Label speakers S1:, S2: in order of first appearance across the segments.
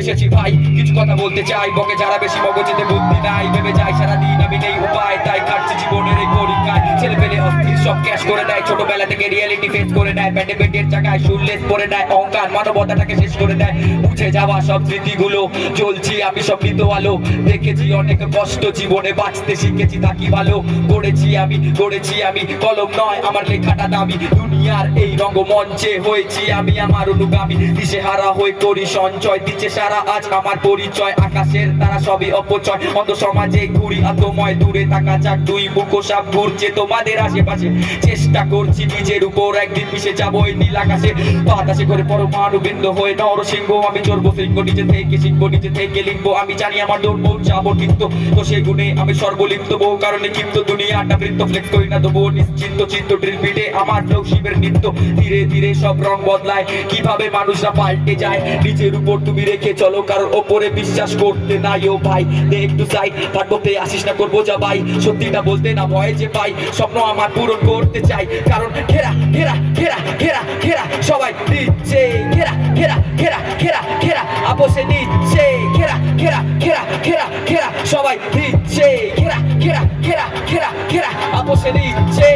S1: এসেছি ভাই, কিছু কথা বলতে চাই। বকে যারা বেশি মগজেতে বুদ্ধি নাই, ভেবে যায় সারাদিন আমি নেই উপায়, তাই কাটছি জীবনের এই পরীক্ষায়। ছেলে পেলে অস্থির সব ক্যাশ করে দেয়, ছোটবেলা থেকে রিয়েলিটি ফেস করে নেয়, প্যান্টে পেটের জায়গায় শুনলেস পরে নেয়, অহংকার মানবতাটাকে শেষ করে দেয়। মুছে যাওয়া সব স্মৃতিগুলো জ্বলছি আমি সব মৃত আলো। দেখেছি অনেক কষ্ট জীবনে, বাঁচতে শিখেছি থাকি ভালো। গড়েছি আমি কলম নয় আমার লেখাটা দামি। দুনিয়ার এই রঙ্গমঞ্চে হয়েছি আমি আমার অনুগামী। দিশেহারা হয়ে করি সঞ্চয়, দিচ্ছে সারা আজ আমার পরিচয়। আকাশের তারা সবই অপচয়, অন্ত সমাজে ঘুরি আত্মময়। দূরে থাকা যাক দুই মুখো সাপ ঘুরছে তোমাদের আশেপাশে। চেষ্টা করছি নিজের উপর একদিন মিশে যাবো এই নীল আকাশে। বাতাসে করে পরমাণু বিন্দু হয়ে নরসিংহ আমি চড়বো সিংহ। নিজে থেকে শিখবো, নিজে থেকে লিখবো। আমি জানি আমার দৌড় যাবো কিন্তু, তো সেই গুণে আমি সর্বলিপ্ত। বহু কারণে কিন্তু দুনিয়াটা বৃত্ত, ফ্লেক্স করি না তবুও নিশ্চিন্ত চিত্ত। ড্রিল বিটে আমার ফ্লো শিবের নৃত্য। ধীরে ধীরে সব রং বদলায়, কিভাবে মানুষরা পাল্টে যায়। নিজের উপর তুমি রেখে চলো, কারোর ওপরে বিশ্বাস করতে নাই। ও ভাই দে একটু সাইড, পাঠবতে আসিস না করবো যা ভাই। সত্যিটা বলতে না ভয় যে পাই, স্বপ্ন আমার পূরণ করতে চাই। কারণ ঘেরা ঘেরা ঘেরা ঘেরা ঘেরা সবাই দিচ্ছে, ঘেরা ঘেরা ঘেরা ঘেরা ঘেরা আপোষে নিচ্ছে। ঘেরা ঘেরা ঘেরা ঘেরা ঘেরা সবাই দিচ্ছে, ঘেরা ঘেরা ঘেরা ঘেরা ঘেরা আপোষে নিচ্ছে।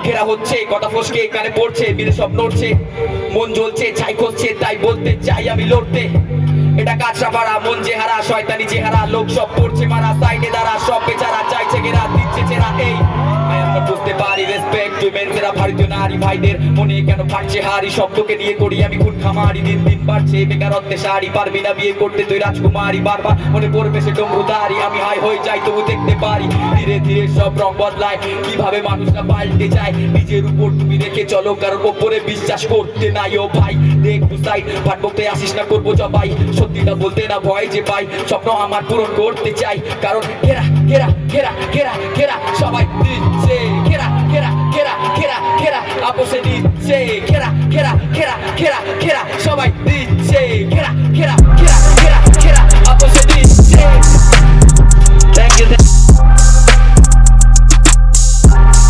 S1: ঘেরা হচ্ছে কথা ফসকে কানে পড়ছে, বিরে সব নড়ছে, মন জ্বলছে ছাই খুঁজছে, তাই বলতে চাই আমি লড়তে। এটা কাঁচরা পাড়া মন যে হারা, শয়তানি চেহারা, লোক সব পড়ছে মারা। সাইডে দ্বারা সব বেচারা চাইছে ঘেরা, দিচ্ছে চেরা। এই বুঝতে পারি রেসপেক্ট টু মেনসেরা ভারতীয় নারী ভাইদের মনে কেন ফাটছে হারি। শব্দকে নিয়ে করি আমি খুন খামারি, দিন দিন বাড়ছে বেকারত্বে সারি। পারবি না বিয়ে করতে তুই রাজকুমারী, বারবার মনে পড়বে সে ডমরুদারি। আমি হাই হয়ে যাই তবু দেখতে পারি, ধীরে ধীরে সব রং বদলায়, কিভাবে মানুষরা পাল্টে যায়। নিজের উপর তুমি রেখে চলো, কারোর ওপরে বিশ্বাস করতে নাই। ও ভাই দেখ টু সাইড, পাঠবতে আসিস না করবো জবাই। সত্যিটা বলতে না ভয় যে পাই, স্বপ্ন আমার পূরণ করতে চাই। কারণ ঘেরা ঘেরা ঘেরা ঘেরা ঘেরা সবাই দিচ্ছে, ঘেরা ঘেরা ঘেরা ঘেরা ঘেরা আপোষে দিচ্ছে। ঘেরা ঘেরা ঘেরা ঘেরা ঘেরা সবাই দিচ্ছে, ঘেরা ঘেরা।